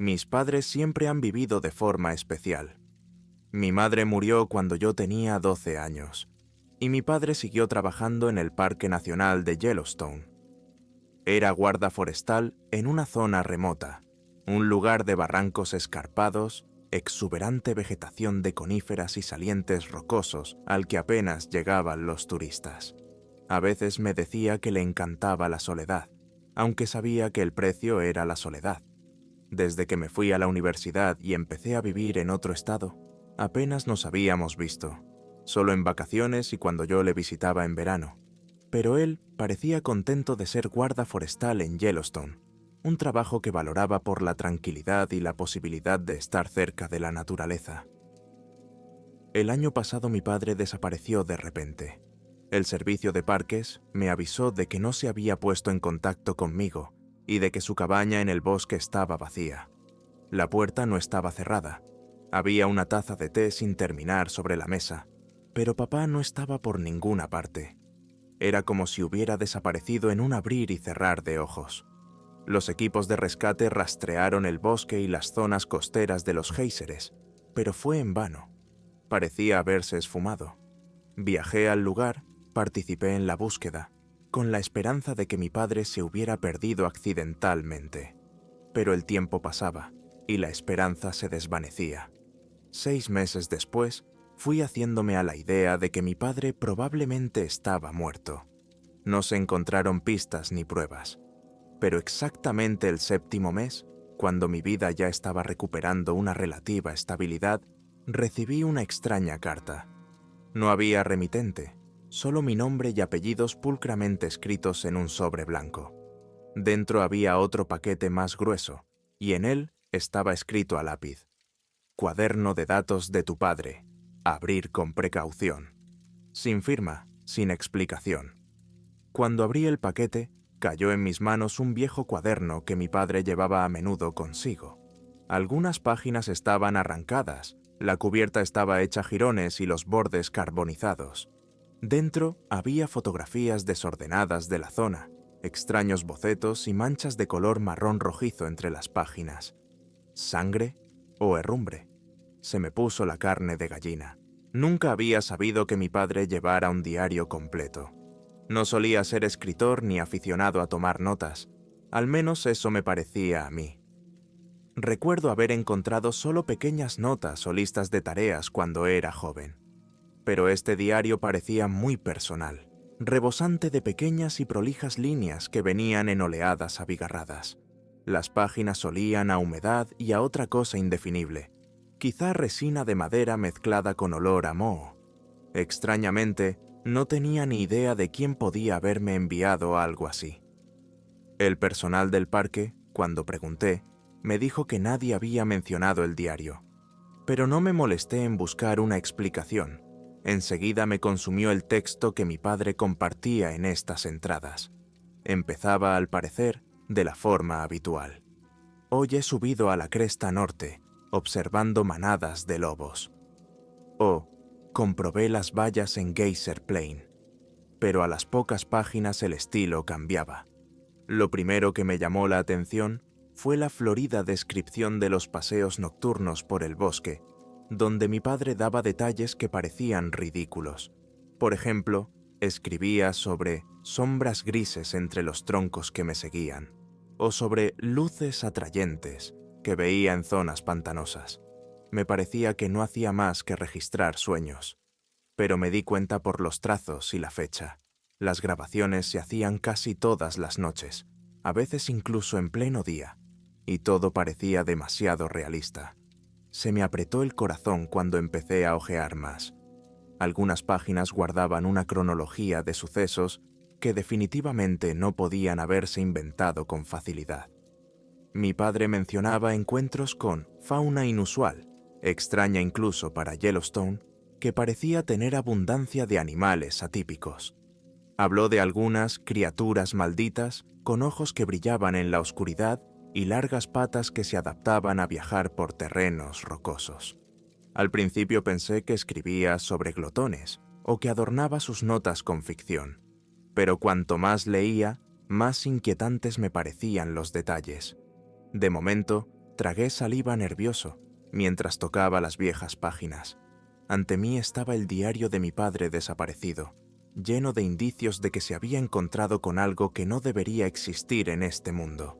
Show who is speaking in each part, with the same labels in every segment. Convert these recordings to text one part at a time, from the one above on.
Speaker 1: Mis padres siempre han vivido de forma especial. Mi madre murió cuando yo tenía 12 años, y mi padre siguió trabajando en el Parque Nacional de Yellowstone. Era guarda forestal en una zona remota, un lugar de barrancos escarpados, exuberante vegetación de coníferas y salientes rocosos al que apenas llegaban los turistas. A veces me decía que le encantaba la soledad, aunque sabía que el precio era la soledad. Desde que me fui a la universidad y empecé a vivir en otro estado, apenas nos habíamos visto, solo en vacaciones y cuando yo le visitaba en verano. Pero él parecía contento de ser guarda forestal en Yellowstone, un trabajo que valoraba por la tranquilidad y la posibilidad de estar cerca de la naturaleza. El año pasado mi padre desapareció de repente. El servicio de parques me avisó de que no se había puesto en contacto conmigo y de que su cabaña en el bosque estaba vacía. La puerta no estaba cerrada. Había una taza de té sin terminar sobre la mesa, pero papá no estaba por ninguna parte. Era como si hubiera desaparecido en un abrir y cerrar de ojos. Los equipos de rescate rastrearon el bosque y las zonas costeras de los géiseres, pero fue en vano. Parecía haberse esfumado. Viajé al lugar, participé en la búsqueda, con la esperanza de que mi padre se hubiera perdido accidentalmente. Pero el tiempo pasaba, y la esperanza se desvanecía. 6 meses después, fui haciéndome a la idea de que mi padre probablemente estaba muerto. No se encontraron pistas ni pruebas. Pero exactamente el 7º mes, cuando mi vida ya estaba recuperando una relativa estabilidad, recibí una extraña carta. No había remitente, solo mi nombre y apellidos pulcramente escritos en un sobre blanco. Dentro había otro paquete más grueso, y en él estaba escrito a lápiz: Cuaderno de datos de tu padre. Abrir con precaución. Sin firma, sin explicación. Cuando abrí el paquete, cayó en mis manos un viejo cuaderno que mi padre llevaba a menudo consigo. Algunas páginas estaban arrancadas, la cubierta estaba hecha jirones y los bordes carbonizados. Dentro había fotografías desordenadas de la zona, extraños bocetos y manchas de color marrón rojizo entre las páginas. ¿Sangre o herrumbre? Se me puso la carne de gallina. Nunca había sabido que mi padre llevara un diario completo. No solía ser escritor ni aficionado a tomar notas. Al menos eso me parecía a mí. Recuerdo haber encontrado solo pequeñas notas o listas de tareas cuando era joven. Pero este diario parecía muy personal, rebosante de pequeñas y prolijas líneas que venían en oleadas abigarradas. Las páginas olían a humedad y a otra cosa indefinible, quizá resina de madera mezclada con olor a moho. Extrañamente, no tenía ni idea de quién podía haberme enviado algo así. El personal del parque, cuando pregunté, me dijo que nadie había mencionado el diario. Pero no me molesté en buscar una explicación. Enseguida me consumió el texto que mi padre compartía en estas entradas. Empezaba, al parecer, de la forma habitual. Hoy he subido a la cresta norte, observando manadas de lobos. O, comprobé las vallas en Geyser Plain. Pero a las pocas páginas el estilo cambiaba. Lo primero que me llamó la atención fue la florida descripción de los paseos nocturnos por el bosque, donde mi padre daba detalles que parecían ridículos. Por ejemplo, escribía sobre sombras grises entre los troncos que me seguían, o sobre luces atrayentes que veía en zonas pantanosas. Me parecía que no hacía más que registrar sueños, pero me di cuenta por los trazos y la fecha. Las grabaciones se hacían casi todas las noches, a veces incluso en pleno día, y todo parecía demasiado realista. Se me apretó el corazón cuando empecé a hojear más. Algunas páginas guardaban una cronología de sucesos que definitivamente no podían haberse inventado con facilidad. Mi padre mencionaba encuentros con fauna inusual, extraña incluso para Yellowstone, que parecía tener abundancia de animales atípicos. Habló de algunas criaturas malditas con ojos que brillaban en la oscuridad y largas patas que se adaptaban a viajar por terrenos rocosos. Al principio pensé que escribía sobre glotones o que adornaba sus notas con ficción, pero cuanto más leía, más inquietantes me parecían los detalles. De momento, Tragué saliva nervioso mientras tocaba las viejas páginas. Ante mí estaba el diario de mi padre desaparecido, lleno de indicios de que se había encontrado con algo que no debería existir en este mundo.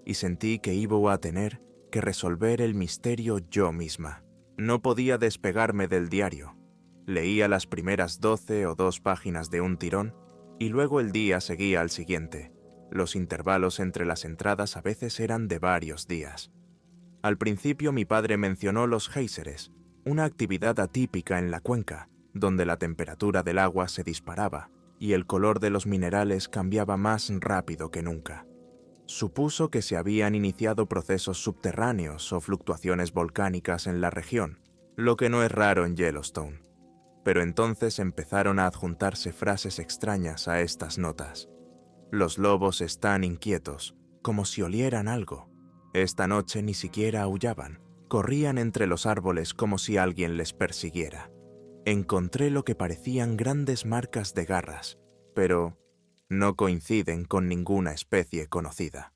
Speaker 1: Y sentí que iba a tener que resolver el misterio yo misma. No podía despegarme del diario. Leía las primeras 12 o 2 páginas de un tirón y luego el día seguía al siguiente. Los intervalos entre las entradas a veces eran de varios días. Al principio mi padre mencionó los géiseres, una actividad atípica en la cuenca, donde la temperatura del agua se disparaba y el color de los minerales cambiaba más rápido que nunca. Supuso que se habían iniciado procesos subterráneos o fluctuaciones volcánicas en la región, lo que no es raro en Yellowstone. Pero entonces empezaron a adjuntarse frases extrañas a estas notas. Los lobos están inquietos, como si olieran algo. Esta noche ni siquiera aullaban, corrían entre los árboles como si alguien les persiguiera. Encontré lo que parecían grandes marcas de garras, pero no coinciden con ninguna especie conocida.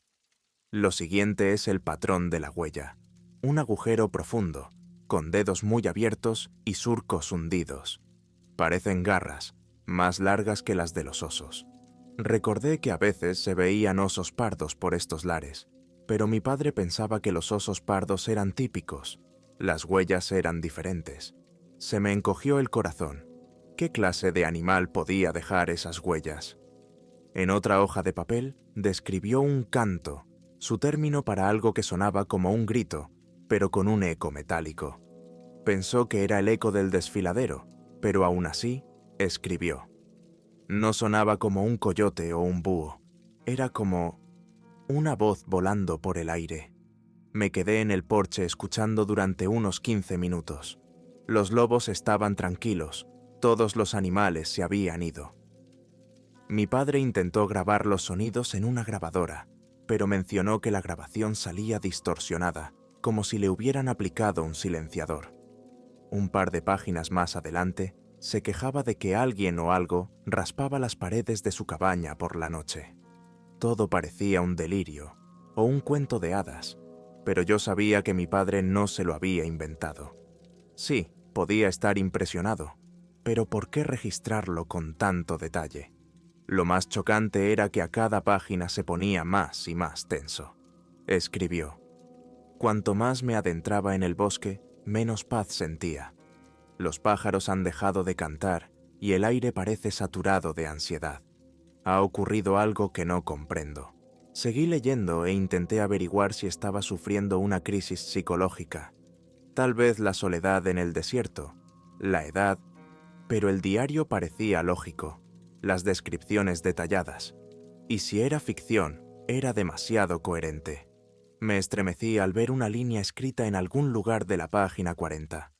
Speaker 1: Lo siguiente es el patrón de la huella, un agujero profundo, con dedos muy abiertos y surcos hundidos. Parecen garras, más largas que las de los osos. Recordé que a veces se veían osos pardos por estos lares, pero mi padre pensaba que los osos pardos eran típicos. Las huellas eran diferentes. Se me encogió el corazón. ¿Qué clase de animal podía dejar esas huellas? En otra hoja de papel describió un canto, su término para algo que sonaba como un grito, pero con un eco metálico. Pensó que era el eco del desfiladero, pero aún así, escribió. No sonaba como un coyote o un búho, era como una voz volando por el aire. Me quedé en el porche escuchando durante unos 15 minutos. Los lobos estaban tranquilos, todos los animales se habían ido. Mi padre intentó grabar los sonidos en una grabadora, pero mencionó que la grabación salía distorsionada, como si le hubieran aplicado un silenciador. Un par de páginas más adelante, se quejaba de que alguien o algo raspaba las paredes de su cabaña por la noche. Todo parecía un delirio o un cuento de hadas, pero yo sabía que mi padre no se lo había inventado. Sí, podía estar impresionado, pero ¿por qué registrarlo con tanto detalle? Lo más chocante era que a cada página se ponía más y más tenso. Escribió: cuanto más me adentraba en el bosque, menos paz sentía. Los pájaros han dejado de cantar y el aire parece saturado de ansiedad. Ha ocurrido algo que no comprendo. Seguí leyendo e intenté averiguar si estaba sufriendo una crisis psicológica. Tal vez la soledad en el desierto, la edad, pero el diario parecía lógico, las descripciones detalladas. Y si era ficción, era demasiado coherente. Me estremecí al ver una línea escrita en algún lugar de la página 40.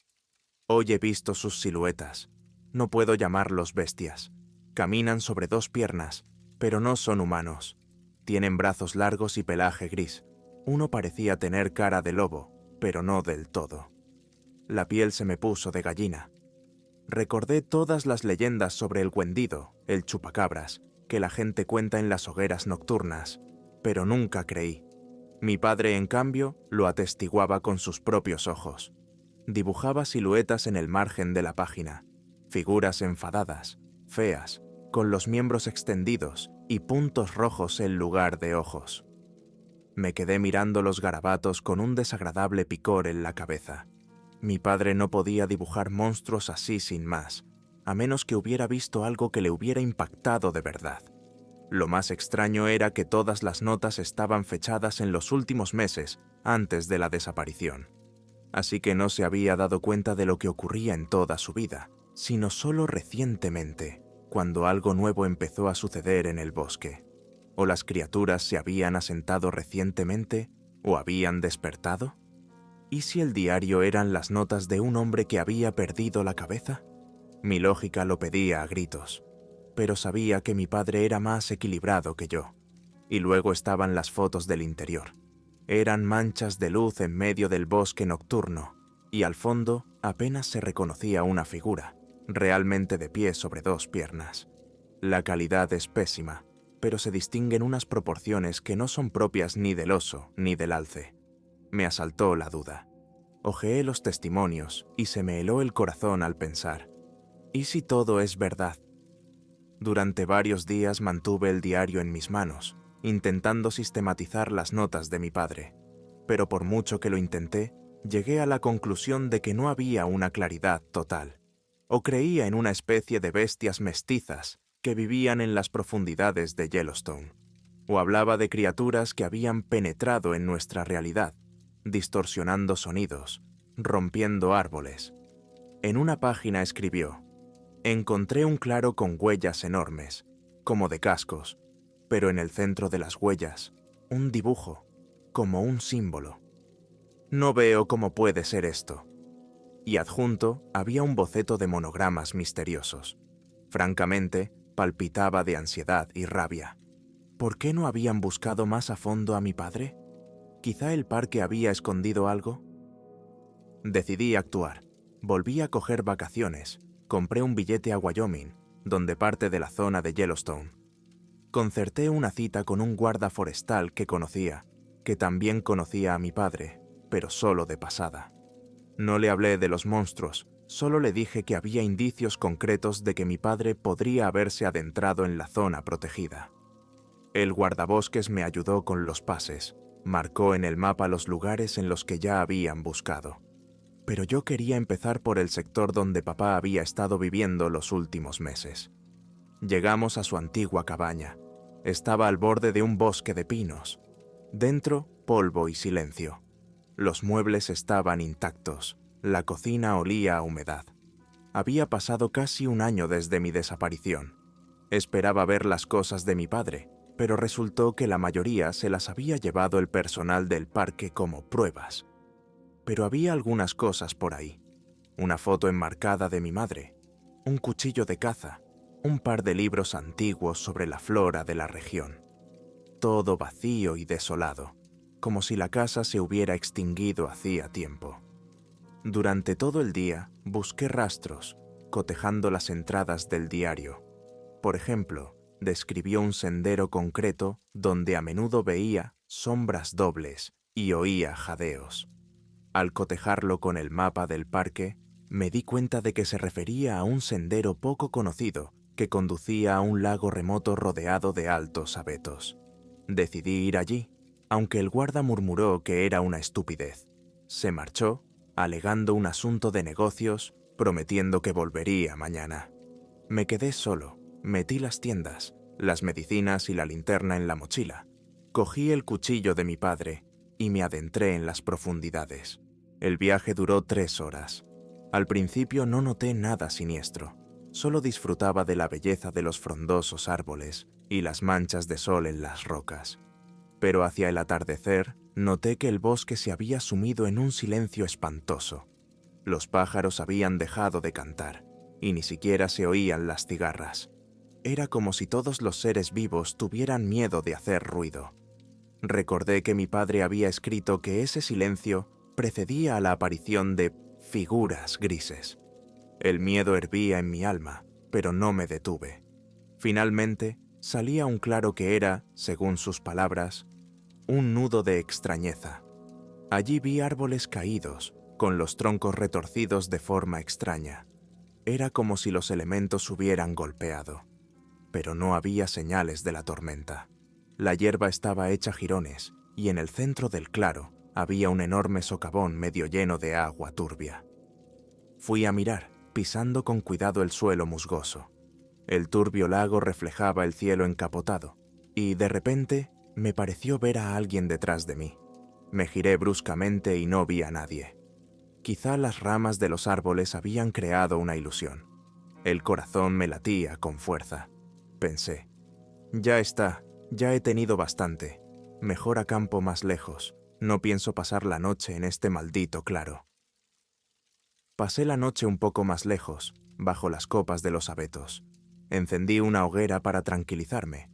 Speaker 1: Hoy he visto sus siluetas. No puedo llamarlos bestias. Caminan sobre 2 piernas, pero no son humanos. Tienen brazos largos y pelaje gris. Uno parecía tener cara de lobo, pero no del todo. La piel se me puso de gallina. Recordé todas las leyendas sobre el Wendigo, el chupacabras, que la gente cuenta en las hogueras nocturnas, pero nunca creí. Mi padre, en cambio, lo atestiguaba con sus propios ojos. Dibujaba siluetas en el margen de la página, figuras enfadadas, feas, con los miembros extendidos y puntos rojos en lugar de ojos. Me quedé mirando los garabatos con un desagradable picor en la cabeza. Mi padre no podía dibujar monstruos así sin más, a menos que hubiera visto algo que le hubiera impactado de verdad. Lo más extraño era que todas las notas estaban fechadas en los últimos meses antes de la desaparición. Así que no se había dado cuenta de lo que ocurría en toda su vida, sino solo recientemente, cuando algo nuevo empezó a suceder en el bosque. ¿O las criaturas se habían asentado recientemente o habían despertado? ¿Y si el diario eran las notas de un hombre que había perdido la cabeza? Mi lógica lo pedía a gritos, pero sabía que mi padre era más equilibrado que yo. Y luego estaban las fotos del interior. Eran manchas de luz en medio del bosque nocturno, y al fondo apenas se reconocía una figura, realmente de pie sobre 2 piernas. La calidad es pésima, pero se distinguen unas proporciones que no son propias ni del oso ni del alce. Me asaltó la duda. Hojeé los testimonios y se me heló el corazón al pensar, ¿y si todo es verdad? Durante varios días mantuve el diario en mis manos, intentando sistematizar las notas de mi padre, pero por mucho que lo intenté, llegué a la conclusión de que no había una claridad total, o creía en una especie de bestias mestizas que vivían en las profundidades de Yellowstone, o hablaba de criaturas que habían penetrado en nuestra realidad, distorsionando sonidos, rompiendo árboles. En una página escribió: encontré un claro con huellas enormes, como de cascos, pero en el centro de las huellas, un dibujo, como un símbolo. No veo cómo puede ser esto. Y adjunto había un boceto de monogramas misteriosos. Francamente, palpitaba de ansiedad y rabia. ¿Por qué no habían buscado más a fondo a mi padre? ¿Quizá el parque había escondido algo? Decidí actuar. Volví a coger vacaciones. Compré un billete a Wyoming, donde parte de la zona de Yellowstone. Concerté una cita con un guarda forestal que conocía, que también conocía a mi padre, pero solo de pasada. No le hablé de los monstruos, solo le dije que había indicios concretos de que mi padre podría haberse adentrado en la zona protegida. El guardabosques me ayudó con los pases, marcó en el mapa los lugares en los que ya habían buscado. Pero yo quería empezar por el sector donde papá había estado viviendo los últimos meses. Llegamos a su antigua cabaña. Estaba al borde de un bosque de pinos. Dentro, polvo y silencio. Los muebles estaban intactos. La cocina olía a humedad. Había pasado casi un año desde mi desaparición. Esperaba ver las cosas de mi padre, pero resultó que la mayoría se las había llevado el personal del parque como pruebas. Pero había algunas cosas por ahí. Una foto enmarcada de mi madre, un cuchillo de caza, un par de libros antiguos sobre la flora de la región. Todo vacío y desolado, como si la casa se hubiera extinguido hacía tiempo. Durante todo el día busqué rastros, cotejando las entradas del diario. Por ejemplo, describió un sendero concreto donde a menudo veía sombras dobles y oía jadeos. Al cotejarlo con el mapa del parque, me di cuenta de que se refería a un sendero poco conocido que conducía a un lago remoto rodeado de altos abetos. Decidí ir allí, aunque el guarda murmuró que era una estupidez. Se marchó, alegando un asunto de negocios, prometiendo que volvería mañana. Me quedé solo, metí las tiendas, las medicinas y la linterna en la mochila. Cogí el cuchillo de mi padre y me adentré en las profundidades. El viaje duró 3 horas. Al principio no noté nada siniestro, solo disfrutaba de la belleza de los frondosos árboles y las manchas de sol en las rocas. Pero hacia el atardecer noté que el bosque se había sumido en un silencio espantoso. Los pájaros habían dejado de cantar y ni siquiera se oían las cigarras. Era como si todos los seres vivos tuvieran miedo de hacer ruido. Recordé que mi padre había escrito que ese silencio precedía a la aparición de figuras grises. El miedo hervía en mi alma, pero no me detuve. Finalmente, salía un claro que era, según sus palabras, un nudo de extrañeza. Allí vi árboles caídos, con los troncos retorcidos de forma extraña. Era como si los elementos hubieran golpeado. Pero no había señales de la tormenta. La hierba estaba hecha jirones, y en el centro del claro había un enorme socavón medio lleno de agua turbia. Fui a mirar, pisando con cuidado el suelo musgoso. El turbio lago reflejaba el cielo encapotado, y de repente me pareció ver a alguien detrás de mí. Me giré bruscamente y no vi a nadie. Quizá las ramas de los árboles habían creado una ilusión. El corazón me latía con fuerza. Pensé, ya está, ya he tenido bastante. Mejor acampo más lejos. No pienso pasar la noche en este maldito claro. Pasé la noche un poco más lejos, bajo las copas de los abetos. Encendí una hoguera para tranquilizarme.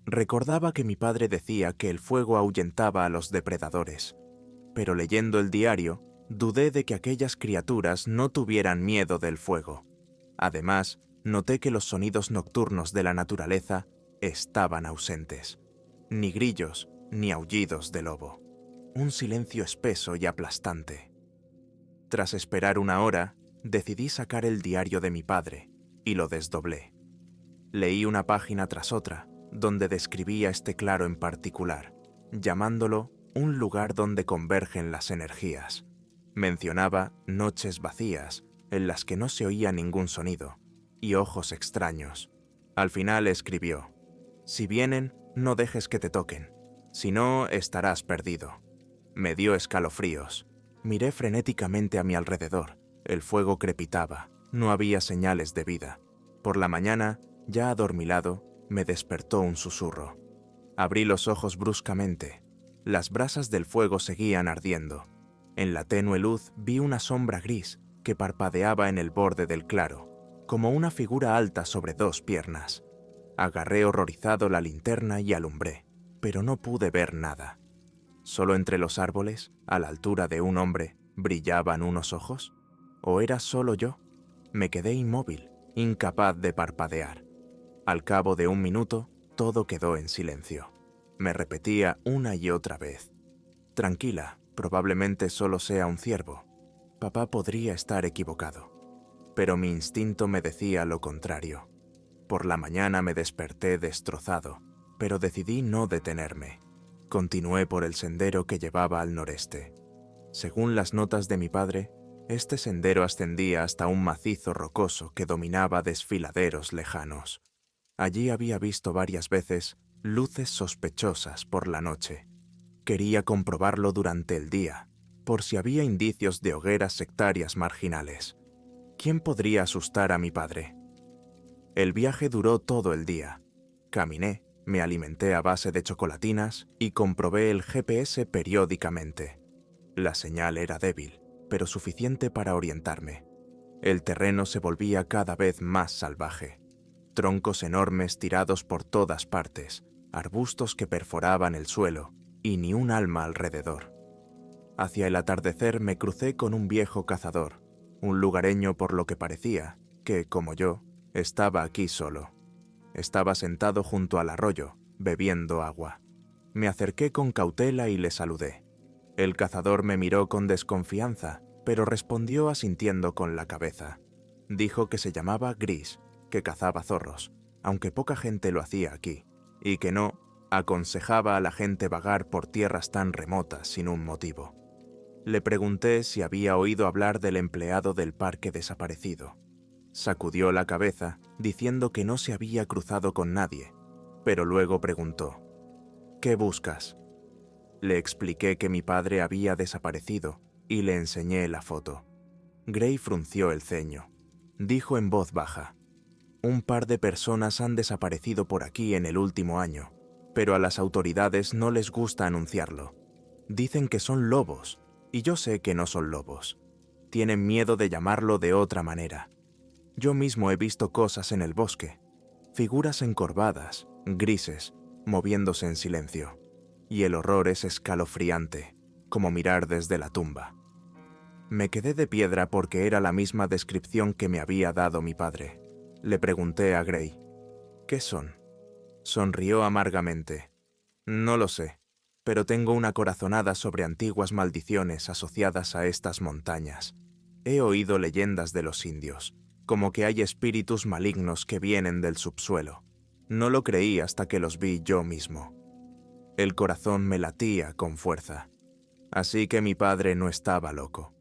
Speaker 1: Recordaba que mi padre decía que el fuego ahuyentaba a los depredadores, pero leyendo el diario, dudé de que aquellas criaturas no tuvieran miedo del fuego. Además, noté que los sonidos nocturnos de la naturaleza estaban ausentes. Ni grillos, ni aullidos de lobo. un silencio espeso y aplastante. Tras esperar 1 hora, decidí sacar el diario de mi padre y lo desdoblé. Leí una página tras otra, donde describía este claro en particular, llamándolo un lugar donde convergen las energías. Mencionaba noches vacías, en las que no se oía ningún sonido, y ojos extraños. Al final escribió: «Si vienen, no dejes que te toquen, si no, estarás perdido». Me dio escalofríos. Miré frenéticamente a mi alrededor. El fuego crepitaba, no había señales de vida. Por la mañana, ya adormilado, me despertó un susurro. Abrí los ojos bruscamente. Las brasas del fuego seguían ardiendo. En la tenue luz vi una sombra gris que parpadeaba en el borde del claro, como una figura alta sobre 2 piernas. Agarré horrorizado la linterna y alumbré, pero no pude ver nada. ¿Solo entre los árboles, a la altura de un hombre, brillaban unos ojos? ¿O era solo yo? Me quedé inmóvil, incapaz de parpadear. Al cabo de 1 minuto, todo quedó en silencio. Me repetía una y otra vez: «Tranquila, probablemente solo sea un ciervo. Papá podría estar equivocado». Pero mi instinto me decía lo contrario. Por la mañana me desperté destrozado, pero decidí no detenerme. Continué por el sendero que llevaba al noreste. Según las notas de mi padre, este sendero ascendía hasta un macizo rocoso que dominaba desfiladeros lejanos. Allí había visto varias veces luces sospechosas por la noche. Quería comprobarlo durante el día, por si había indicios de hogueras sectarias marginales. ¿Quién podría asustar a mi padre? El viaje duró todo el día. Caminé, me alimenté a base de chocolatinas y comprobé el GPS periódicamente. La señal era débil, pero suficiente para orientarme. El terreno se volvía cada vez más salvaje. Troncos enormes tirados por todas partes, arbustos que perforaban el suelo y ni un alma alrededor. Hacia el atardecer me crucé con un viejo cazador, un lugareño por lo que parecía, que, como yo, estaba aquí solo. Estaba sentado junto al arroyo, bebiendo agua. Me acerqué con cautela y le saludé. El cazador me miró con desconfianza, pero respondió asintiendo con la cabeza. Dijo que se llamaba Gris, que cazaba zorros, aunque poca gente lo hacía aquí, y que no aconsejaba a la gente vagar por tierras tan remotas sin un motivo. Le pregunté si había oído hablar del empleado del parque desaparecido. Sacudió la cabeza, diciendo que no se había cruzado con nadie, pero luego preguntó: «¿Qué buscas?». Le expliqué que mi padre había desaparecido y le enseñé la foto. Gray frunció el ceño. Dijo en voz baja: «Un par de personas han desaparecido por aquí en el último año, pero a las autoridades no les gusta anunciarlo. Dicen que son lobos, y yo sé que no son lobos. Tienen miedo de llamarlo de otra manera. Yo mismo he visto cosas en el bosque, figuras encorvadas, grises, moviéndose en silencio, y el horror es escalofriante, como mirar desde la tumba». Me quedé de piedra porque era la misma descripción que me había dado mi padre. Le pregunté a Gray: «¿Qué son?». Sonrió amargamente. «No lo sé, pero tengo una corazonada sobre antiguas maldiciones asociadas a estas montañas. He oído leyendas de los indios, como que hay espíritus malignos que vienen del subsuelo. No lo creí hasta que los vi yo mismo». El corazón me latía con fuerza. Así que mi padre no estaba loco.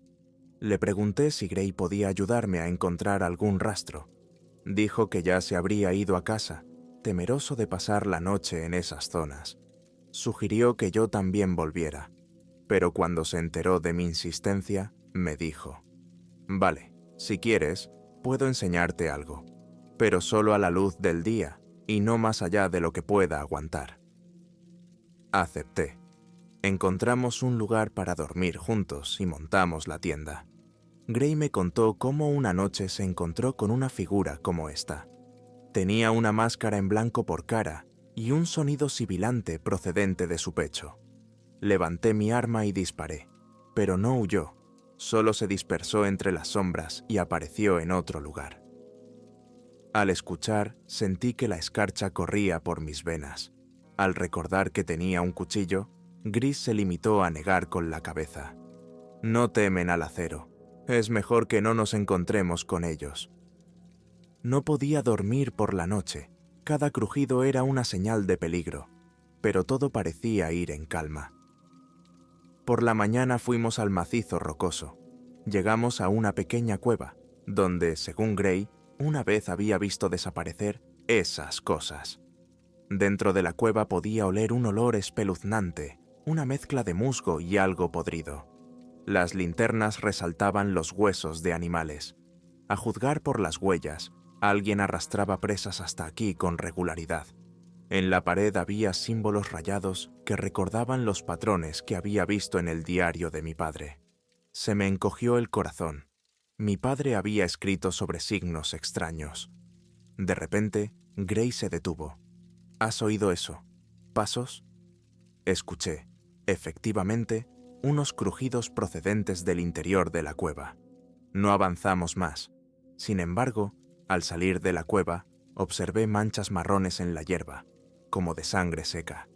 Speaker 1: Le pregunté si Gray podía ayudarme a encontrar algún rastro. Dijo que ya se habría ido a casa, temeroso de pasar la noche en esas zonas. Sugirió que yo también volviera, pero cuando se enteró de mi insistencia, me dijo: «Vale, si quieres, puedo enseñarte algo, pero solo a la luz del día y no más allá de lo que pueda aguantar». Acepté. Encontramos un lugar para dormir juntos y montamos la tienda. Gray me contó cómo una noche se encontró con una figura como esta. Tenía una máscara en blanco por cara y un sonido sibilante procedente de su pecho. Levanté mi arma y disparé, pero no huyó, solo se dispersó entre las sombras y apareció en otro lugar. Al escuchar, sentí que la escarcha corría por mis venas. Al recordar que tenía un cuchillo, Gris se limitó a negar con la cabeza. No temen al acero. Es mejor que no nos encontremos con ellos. No podía dormir por la noche. Cada crujido era una señal de peligro, pero todo parecía ir en calma. Por la mañana fuimos al macizo rocoso. Llegamos a una pequeña cueva, donde, según Gray, una vez había visto desaparecer esas cosas. Dentro de la cueva podía oler un olor espeluznante, una mezcla de musgo y algo podrido. Las linternas resaltaban los huesos de animales. A juzgar por las huellas, alguien arrastraba presas hasta aquí con regularidad. En la pared había símbolos rayados que recordaban los patrones que había visto en el diario de mi padre. Se me encogió el corazón. Mi padre había escrito sobre signos extraños. De repente, Gray se detuvo. ¿Has oído eso? ¿Pasos? Escuché, efectivamente, unos crujidos procedentes del interior de la cueva. No avanzamos más. Sin embargo, al salir de la cueva, observé manchas marrones en la hierba, como de sangre seca.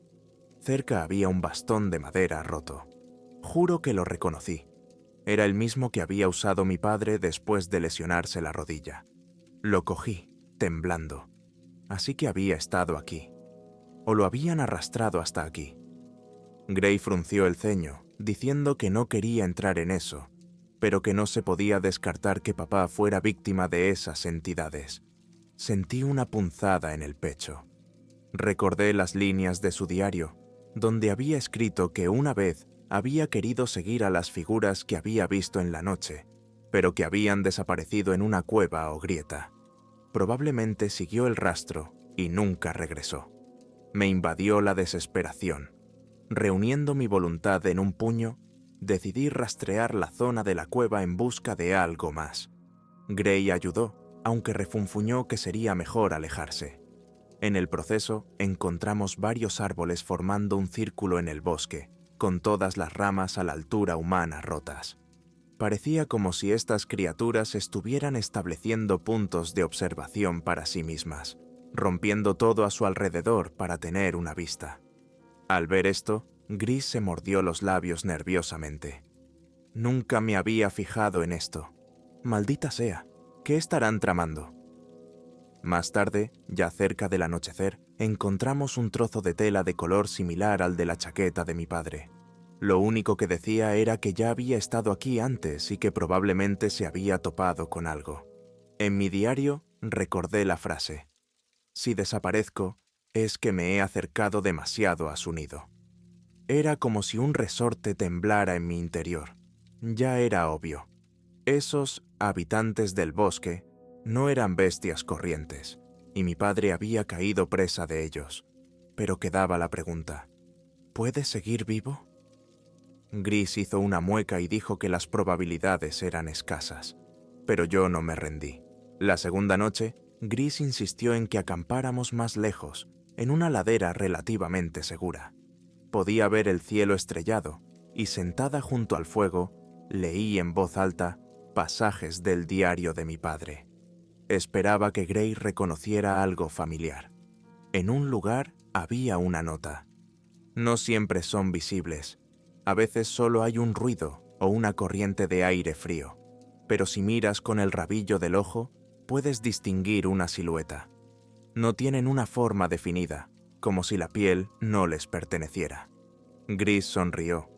Speaker 1: Cerca había un bastón de madera roto. Juro que lo reconocí. Era el mismo que había usado mi padre después de lesionarse la rodilla. Lo cogí, temblando. Así que había estado aquí. O lo habían arrastrado hasta aquí. Gray frunció el ceño, diciendo que no quería entrar en eso, pero que no se podía descartar que papá fuera víctima de esas entidades. Sentí una punzada en el pecho. Recordé las líneas de su diario, donde había escrito que una vez había querido seguir a las figuras que había visto en la noche, pero que habían desaparecido en una cueva o grieta. Probablemente siguió el rastro y nunca regresó. Me invadió la desesperación. Reuniendo mi voluntad en un puño, decidí rastrear la zona de la cueva en busca de algo más. Gray ayudó, aunque refunfuñó que sería mejor alejarse. En el proceso, encontramos varios árboles formando un círculo en el bosque, con todas las ramas a la altura humana rotas. Parecía como si estas criaturas estuvieran estableciendo puntos de observación para sí mismas, rompiendo todo a su alrededor para tener una vista. Al ver esto, Gris se mordió los labios nerviosamente. Nunca me había fijado en esto. Maldita sea, ¿qué estarán tramando? Más tarde, ya cerca del anochecer, encontramos un trozo de tela de color similar al de la chaqueta de mi padre. Lo único que decía era que ya había estado aquí antes y que probablemente se había topado con algo. En mi diario recordé la frase: si desaparezco, es que me he acercado demasiado a su nido. Era como si un resorte temblara en mi interior. Ya era obvio. Esos habitantes del bosque no eran bestias corrientes, y mi padre había caído presa de ellos. Pero quedaba la pregunta: ¿puede seguir vivo? Gris hizo una mueca y dijo que las probabilidades eran escasas. Pero yo no me rendí. La segunda noche, Gris insistió en que acampáramos más lejos, en una ladera relativamente segura. Podía ver el cielo estrellado, y sentada junto al fuego, leí en voz alta pasajes del diario de mi padre. Esperaba que Gray reconociera algo familiar. En un lugar había una nota. No siempre son visibles. A veces solo hay un ruido o una corriente de aire frío, pero si miras con el rabillo del ojo, puedes distinguir una silueta. No tienen una forma definida, como si la piel no les perteneciera. Gris sonrió.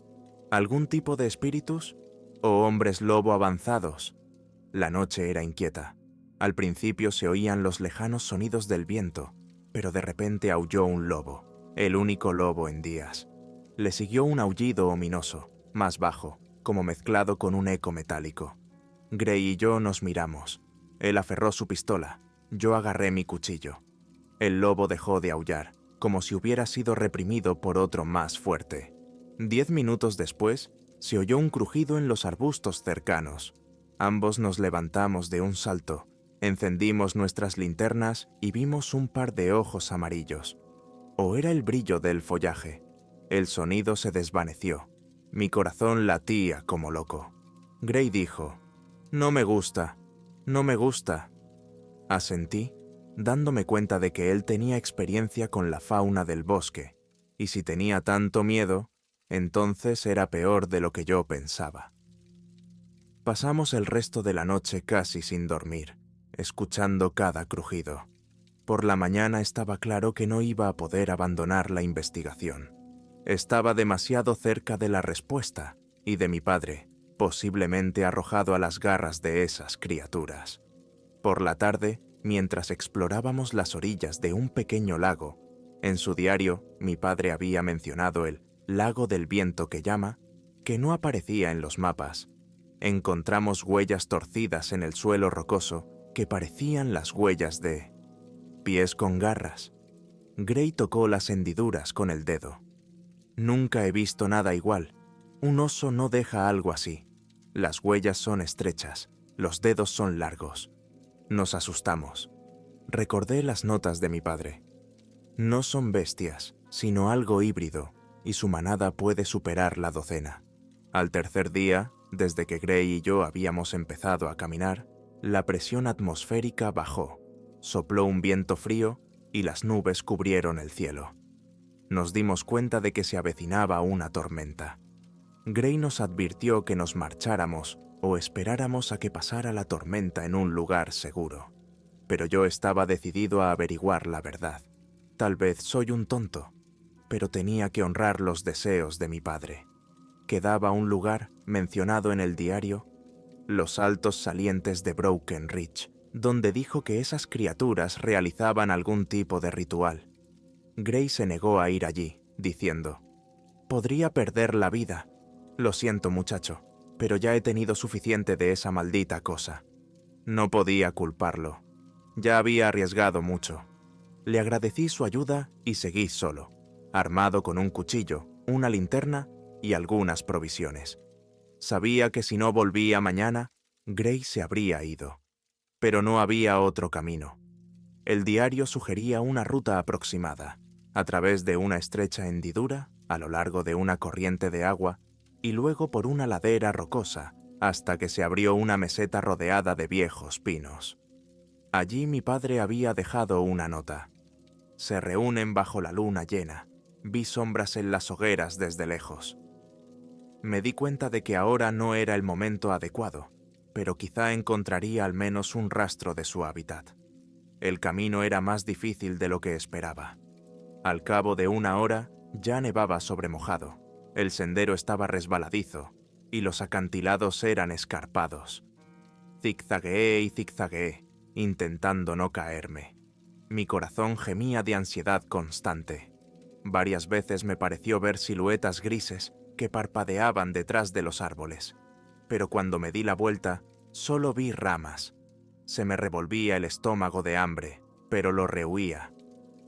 Speaker 1: ¿Algún tipo de espíritus? ¿O hombres lobo avanzados? La noche era inquieta. Al principio se oían los lejanos sonidos del viento, pero de repente aulló un lobo, el único lobo en días. Le siguió un aullido ominoso, más bajo, como mezclado con un eco metálico. Gray y yo nos miramos. Él aferró su pistola, yo agarré mi cuchillo. El lobo dejó de aullar, como si hubiera sido reprimido por otro más fuerte. 10 minutos después, se oyó un crujido en los arbustos cercanos. Ambos nos levantamos de un salto, encendimos nuestras linternas y vimos un par de ojos amarillos. ¿O era el brillo del follaje? El sonido se desvaneció. Mi corazón latía como loco. Gray dijo: «No me gusta, no me gusta». Asentí, dándome cuenta de que él tenía experiencia con la fauna del bosque, y si tenía tanto miedo, Entonces era peor de lo que yo pensaba. Pasamos el resto de la noche casi sin dormir, escuchando cada crujido. Por la mañana estaba claro que no iba a poder abandonar la investigación. Estaba demasiado cerca de la respuesta y de mi padre, posiblemente arrojado a las garras de esas criaturas. Por la tarde, mientras explorábamos las orillas de un pequeño lago, en su diario mi padre había mencionado el lago del viento que llama, que no aparecía en los mapas. Encontramos huellas torcidas en el suelo rocoso que parecían las huellas de pies con garras. Gray tocó las hendiduras con el dedo. Nunca he visto nada igual. Un oso no deja algo así. Las huellas son estrechas, los dedos son largos. Nos asustamos. Recordé las notas de mi padre. No son bestias, sino algo híbrido, y su manada puede superar la docena. Al tercer día, desde que Gray y yo habíamos empezado a caminar, la presión atmosférica bajó, sopló un viento frío y las nubes cubrieron el cielo. Nos dimos cuenta de que se avecinaba una tormenta. Gray nos advirtió que nos marcháramos o esperáramos a que pasara la tormenta en un lugar seguro. Pero yo estaba decidido a averiguar la verdad. Tal vez soy un tonto, pero tenía que honrar los deseos de mi padre. Quedaba un lugar, mencionado en el diario, los altos salientes de Broken Ridge, donde dijo que esas criaturas realizaban algún tipo de ritual. Gray se negó a ir allí, diciendo: «Podría perder la vida. Lo siento, muchacho, pero ya he tenido suficiente de esa maldita cosa». No podía culparlo. Ya había arriesgado mucho. Le agradecí su ayuda y seguí solo, armado con un cuchillo, una linterna y algunas provisiones. Sabía que si no volvía mañana, Gray se habría ido. Pero no había otro camino. El diario sugería una ruta aproximada, a través de una estrecha hendidura, a lo largo de una corriente de agua, y luego por una ladera rocosa, hasta que se abrió una meseta rodeada de viejos pinos. Allí mi padre había dejado una nota. «Se reúnen bajo la luna llena. Vi sombras en las hogueras desde lejos». Me di cuenta de que ahora no era el momento adecuado, pero quizá encontraría al menos un rastro de su hábitat. El camino era más difícil de lo que esperaba. Al cabo de una hora, ya nevaba sobre mojado, el sendero estaba resbaladizo y los acantilados eran escarpados. Zigzagueé y zigzagueé, intentando no caerme. Mi corazón gemía de ansiedad constante. Varias veces me pareció ver siluetas grises que parpadeaban detrás de los árboles, pero cuando me di la vuelta, solo vi ramas. Se me revolvía el estómago de hambre, pero lo rehuía.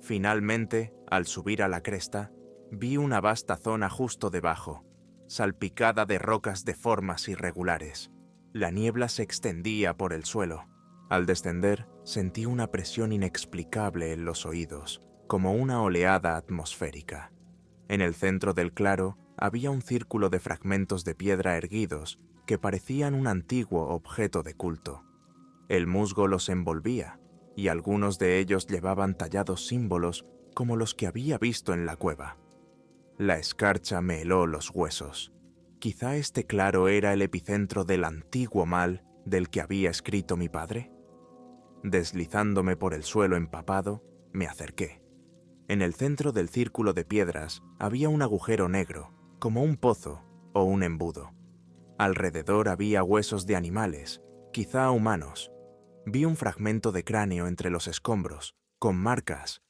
Speaker 1: Finalmente, al subir a la cresta, vi una vasta zona justo debajo, salpicada de rocas de formas irregulares. La niebla se extendía por el suelo. Al descender, sentí una presión inexplicable en los oídos, como una oleada atmosférica. En el centro del claro había un círculo de fragmentos de piedra erguidos que parecían un antiguo objeto de culto. El musgo los envolvía, y algunos de ellos llevaban tallados símbolos como los que había visto en la cueva. La escarcha me heló los huesos. Quizá este claro era el epicentro del antiguo mal del que había escrito mi padre. Deslizándome por el suelo empapado, me acerqué. En el centro del círculo de piedras había un agujero negro, como un pozo o un embudo. Alrededor había huesos de animales, quizá humanos. Vi un fragmento de cráneo entre los escombros, con marcas.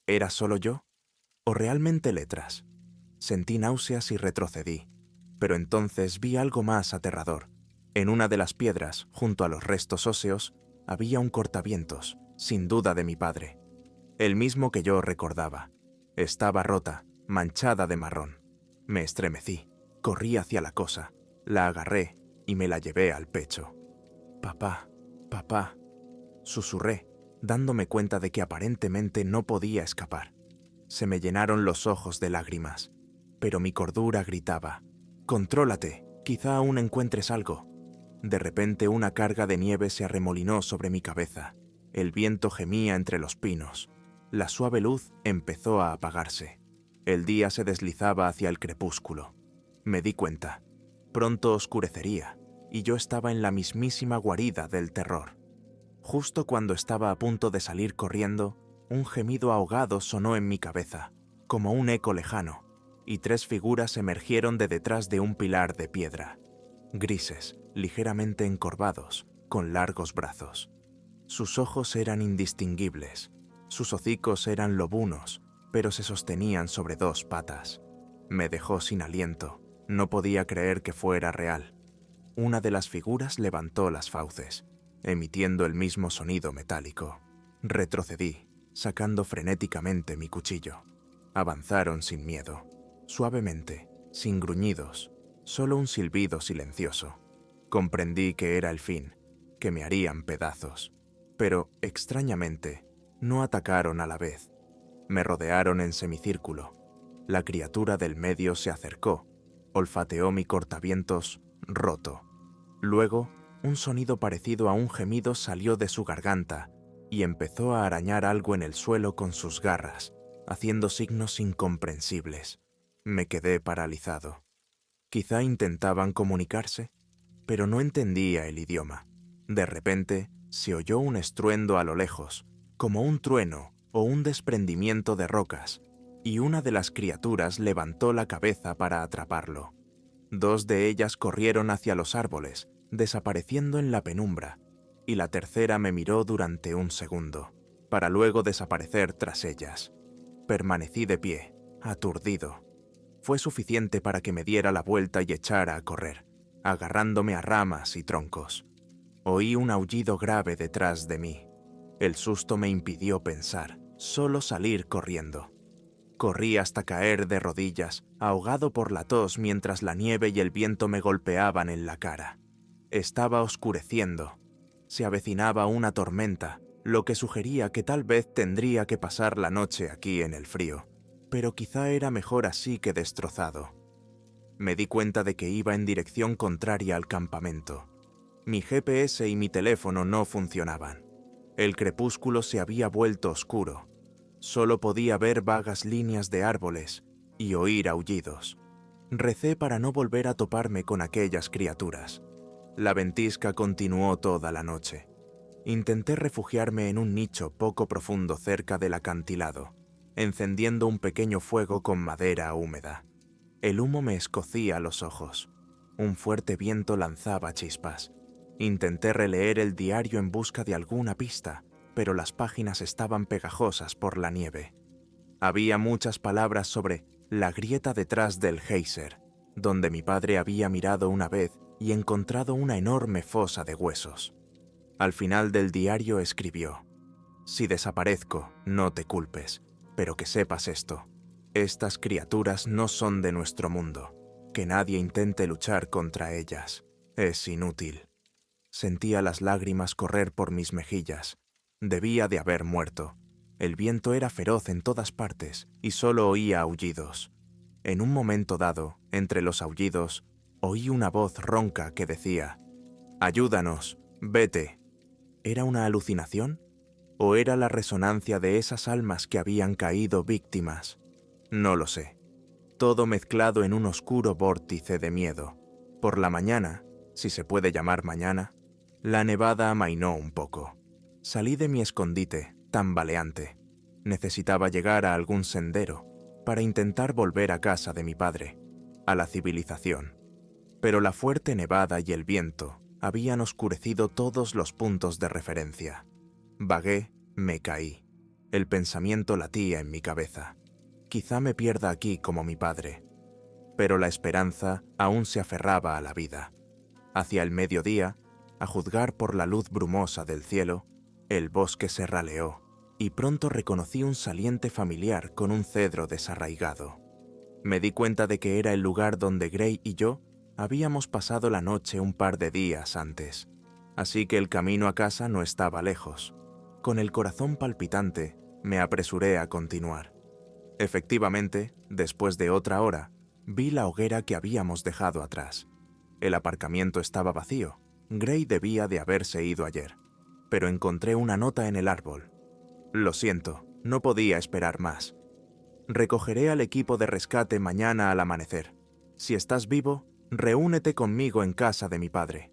Speaker 1: ¿Era solo yo? ¿O realmente letras? Sentí náuseas y retrocedí, pero entonces vi algo más aterrador. En una de las piedras, junto a los restos óseos, había un cortavientos, sin duda de mi padre. El mismo que yo recordaba. Estaba rota, manchada de marrón. Me estremecí, corrí hacia la cosa, la agarré y me la llevé al pecho. «Papá, papá», susurré, dándome cuenta de que aparentemente no podía escapar. Se me llenaron los ojos de lágrimas, pero mi cordura gritaba: «Contrólate, quizá aún encuentres algo». De repente una carga de nieve se arremolinó sobre mi cabeza. El viento gemía entre los pinos. La suave luz empezó a apagarse. El día se deslizaba hacia el crepúsculo. Me di cuenta. Pronto oscurecería, y yo estaba en la mismísima guarida del terror. Justo cuando estaba a punto de salir corriendo, un gemido ahogado sonó en mi cabeza, como un eco lejano, y 3 figuras emergieron de detrás de un pilar de piedra. Grises, ligeramente encorvados, con largos brazos. Sus ojos eran indistinguibles, sus hocicos eran lobunos, pero se sostenían sobre 2 patas. Me dejó sin aliento, no podía creer que fuera real. Una de las figuras levantó las fauces, emitiendo el mismo sonido metálico. Retrocedí, sacando frenéticamente mi cuchillo. Avanzaron sin miedo, suavemente, sin gruñidos, solo un silbido silencioso. Comprendí que era el fin, que me harían pedazos. Pero, extrañamente, no atacaron a la vez. Me rodearon en semicírculo. La criatura del medio se acercó, olfateó mi cortavientos roto. Luego, un sonido parecido a un gemido salió de su garganta y empezó a arañar algo en el suelo con sus garras, haciendo signos incomprensibles. Me quedé paralizado. Quizá intentaban comunicarse, pero no entendía el idioma. De repente, se oyó un estruendo a lo lejos, como un trueno o un desprendimiento de rocas, y una de las criaturas levantó la cabeza para atraparlo. 2 de ellas corrieron hacia los árboles, desapareciendo en la penumbra, y la tercera me miró durante un segundo, para luego desaparecer tras ellas. Permanecí de pie, aturdido. Fue suficiente para que me diera la vuelta y echara a correr, agarrándome a ramas y troncos. Oí un aullido grave detrás de mí. El susto me impidió pensar, solo salir corriendo. Corrí hasta caer de rodillas, ahogado por la tos mientras la nieve y el viento me golpeaban en la cara. Estaba oscureciendo. Se avecinaba una tormenta, lo que sugería que tal vez tendría que pasar la noche aquí en el frío, pero quizá era mejor así que destrozado. Me di cuenta de que iba en dirección contraria al campamento. Mi GPS y mi teléfono no funcionaban. El crepúsculo se había vuelto oscuro. Solo podía ver vagas líneas de árboles y oír aullidos. Recé para no volver a toparme con aquellas criaturas. La ventisca continuó toda la noche. Intenté refugiarme en un nicho poco profundo cerca del acantilado, encendiendo un pequeño fuego con madera húmeda. El humo me escocía los ojos. Un fuerte viento lanzaba chispas. Intenté releer el diario en busca de alguna pista, pero las páginas estaban pegajosas por la nieve. Había muchas palabras sobre la grieta detrás del geyser, donde mi padre había mirado una vez y encontrado una enorme fosa de huesos. Al final del diario escribió: «Si desaparezco, no te culpes, pero que sepas esto. Estas criaturas no son de nuestro mundo. Que nadie intente luchar contra ellas. Es inútil». Sentía las lágrimas correr por mis mejillas. Debía de haber muerto. El viento era feroz en todas partes y solo oía aullidos. En un momento dado, entre los aullidos, oí una voz ronca que decía: «Ayúdanos, vete». ¿Era una alucinación? ¿O era la resonancia de esas almas que habían caído víctimas? No lo sé. Todo mezclado en un oscuro vórtice de miedo. Por la mañana, si se puede llamar mañana, la nevada amainó un poco. Salí de mi escondite, tambaleante. Necesitaba llegar a algún sendero para intentar volver a casa de mi padre, a la civilización. Pero la fuerte nevada y el viento habían oscurecido todos los puntos de referencia. Vagué, me caí. El pensamiento latía en mi cabeza. Quizá me pierda aquí como mi padre. Pero la esperanza aún se aferraba a la vida. Hacia el mediodía, a juzgar por la luz brumosa del cielo, el bosque se raleó, y pronto reconocí un saliente familiar con un cedro desarraigado. Me di cuenta de que era el lugar donde Gray y yo habíamos pasado la noche un par de días antes, así que el camino a casa no estaba lejos. Con el corazón palpitante, me apresuré a continuar. Efectivamente, después de otra hora, vi la hoguera que habíamos dejado atrás. El aparcamiento estaba vacío. Gray debía de haberse ido ayer, pero encontré una nota en el árbol. «Lo siento, no podía esperar más». Recogeré al equipo de rescate mañana al amanecer. Si estás vivo, reúnete conmigo en casa de mi padre.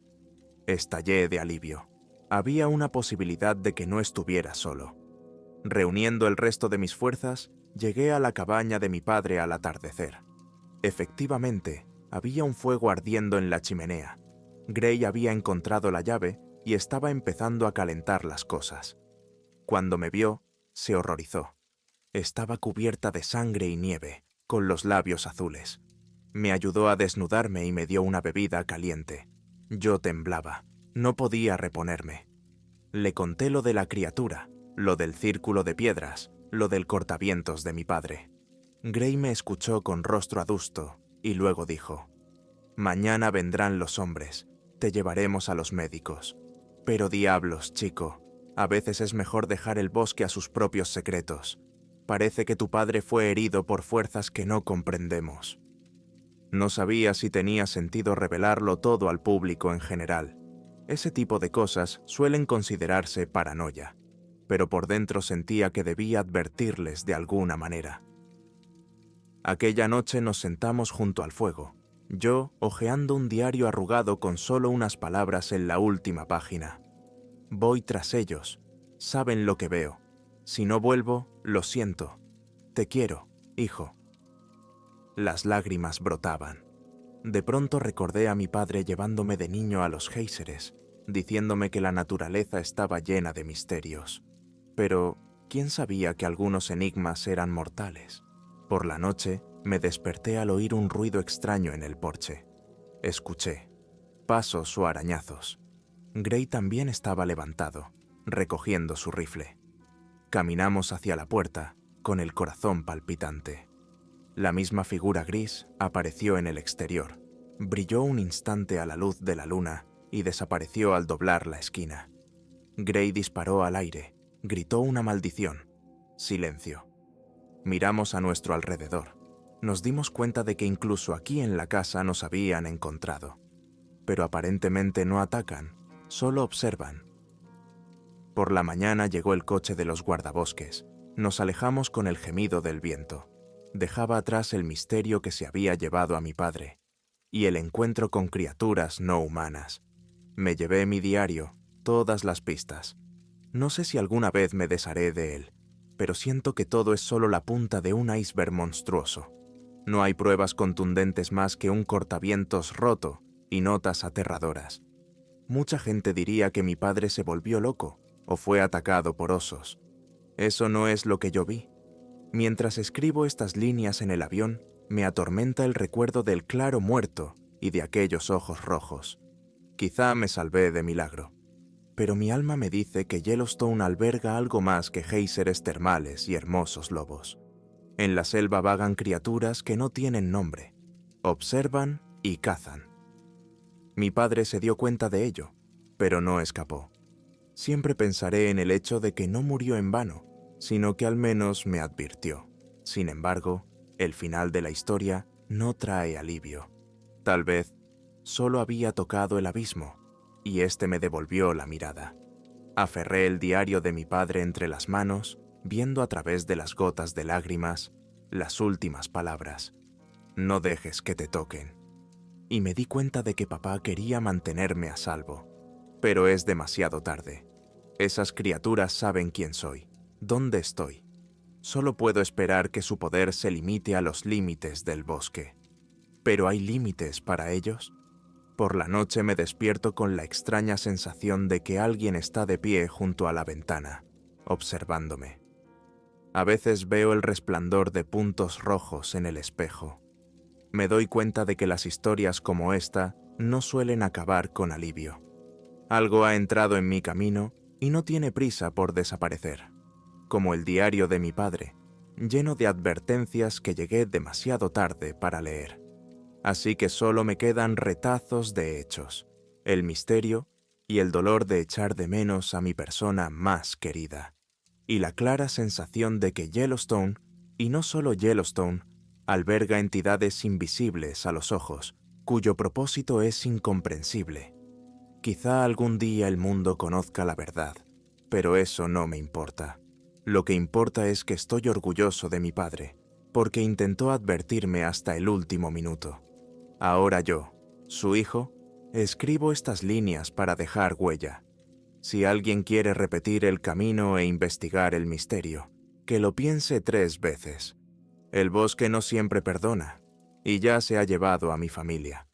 Speaker 1: Estallé de alivio. Había una posibilidad de que no estuviera solo. Reuniendo el resto de mis fuerzas, llegué a la cabaña de mi padre al atardecer. Efectivamente, había un fuego ardiendo en la chimenea. Gray había encontrado la llave y estaba empezando a calentar las cosas. Cuando me vio, se horrorizó. Estaba cubierta de sangre y nieve, con los labios azules. Me ayudó a desnudarme y me dio una bebida caliente. Yo temblaba. No podía reponerme. Le conté lo de la criatura, lo del círculo de piedras, lo del cortavientos de mi padre. Gray me escuchó con rostro adusto y luego dijo: «Mañana vendrán los hombres. Te llevaremos a los médicos. Pero diablos, chico, a veces es mejor dejar el bosque a sus propios secretos. Parece que tu padre fue herido por fuerzas que no comprendemos». No sabía si tenía sentido revelarlo todo al público en general. Ese tipo de cosas suelen considerarse paranoia, pero por dentro sentía que debía advertirles de alguna manera. Aquella noche nos sentamos junto al fuego, yo hojeando un diario arrugado con solo unas palabras en la última página. Voy tras ellos, saben lo que veo. Si no vuelvo, lo siento. Te quiero, hijo. Las lágrimas brotaban. De pronto recordé a mi padre llevándome de niño a los géiseres, diciéndome que la naturaleza estaba llena de misterios. Pero, ¿quién sabía que algunos enigmas eran mortales? Por la noche, me desperté al oír un ruido extraño en el porche. Escuché pasos o arañazos. Gray también estaba levantado, recogiendo su rifle. Caminamos hacia la puerta, con el corazón palpitante. La misma figura gris apareció en el exterior, brilló un instante a la luz de la luna y desapareció al doblar la esquina. Gray disparó al aire, gritó una maldición. Silencio. Miramos a nuestro alrededor. Nos dimos cuenta de que incluso aquí en la casa nos habían encontrado. Pero aparentemente no atacan, solo observan. Por la mañana llegó el coche de los guardabosques. Nos alejamos con el gemido del viento. Dejaba atrás el misterio que se había llevado a mi padre y el encuentro con criaturas no humanas. Me llevé mi diario, todas las pistas. No sé si alguna vez me desharé de él, pero siento que todo es solo la punta de un iceberg monstruoso. No hay pruebas contundentes más que un cortavientos roto y notas aterradoras. Mucha gente diría que mi padre se volvió loco o fue atacado por osos. Eso no es lo que yo vi. Mientras escribo estas líneas en el avión, me atormenta el recuerdo del claro muerto y de aquellos ojos rojos. Quizá me salvé de milagro, pero mi alma me dice que Yellowstone alberga algo más que géiseres termales y hermosos lobos. En la selva vagan criaturas que no tienen nombre, observan y cazan. Mi padre se dio cuenta de ello, pero no escapó. Siempre pensaré en el hecho de que no murió en vano, sino que al menos me advirtió. Sin embargo, el final de la historia no trae alivio. Tal vez solo había tocado el abismo, y éste me devolvió la mirada. Aferré el diario de mi padre entre las manos, viendo a través de las gotas de lágrimas las últimas palabras. No dejes que te toquen. Y me di cuenta de que papá quería mantenerme a salvo. Pero es demasiado tarde. Esas criaturas saben quién soy. ¿Dónde estoy? Solo puedo esperar que su poder se limite a los límites del bosque. ¿Pero hay límites para ellos? Por la noche me despierto con la extraña sensación de que alguien está de pie junto a la ventana, observándome. A veces veo el resplandor de puntos rojos en el espejo. Me doy cuenta de que las historias como esta no suelen acabar con alivio. Algo ha entrado en mi camino y no tiene prisa por desaparecer. Como el diario de mi padre, lleno de advertencias que llegué demasiado tarde para leer. Así que solo me quedan retazos de hechos, el misterio y el dolor de echar de menos a mi persona más querida, y la clara sensación de que Yellowstone, y no solo Yellowstone, alberga entidades invisibles a los ojos, cuyo propósito es incomprensible. Quizá algún día el mundo conozca la verdad, pero eso no me importa. Lo que importa es que estoy orgulloso de mi padre, porque intentó advertirme hasta el último minuto. Ahora yo, su hijo, escribo estas líneas para dejar huella. Si alguien quiere repetir el camino e investigar el misterio, que lo piense 3 veces. El bosque no siempre perdona, y ya se ha llevado a mi familia.